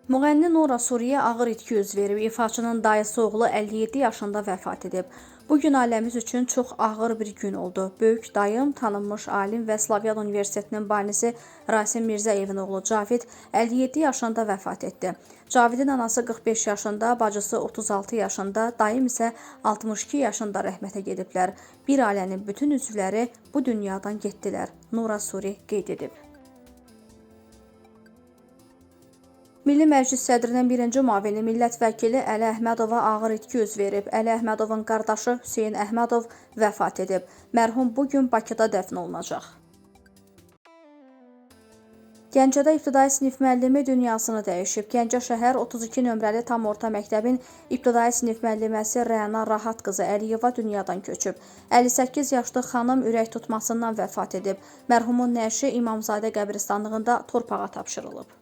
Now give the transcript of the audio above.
Müğənni Nura Suriyə ağır itki üz verib. İfaçının dayısı oğlu 57 yaşında vəfat edib. Bu gün ailəmiz üçün çox ağır bir gün oldu. Böyük dayım, tanınmış alim və Slavyan Universitetinin banisi Rasim Mirzəyevin oğlu Cavid 57 yaşında vəfat etdi. Cavidin anası 45 yaşında, bacısı 36 yaşında, dayım isə 62 yaşında rəhmətə gediblər. Bir ailənin bütün üzvləri bu dünyadan getdilər. Nura Suri qeyd edib. Milli Məclis sədrinin birinci müavini millət vəkili Əli Əhmədova ağır itki üz verib. Əli Əhmədovun qardaşı Hüseyn Əhmədov vəfat edib. Mərhum bugün Bakıda dəfn olunacaq. Gəncədə ibtidai sinif müəllimi dünyasını dəyişib. Gəncə şəhər 32 nömrəli tam orta məktəbin ibtidai sinif müəlliməsi Rəna Rahat qızı Əliyeva dünyadan köçüb. 58 yaşlı xanım ürək tutmasından vəfat edib. Mərhumun nəşi İmamzadə qəbristanlığında torpağa tapşırılıb.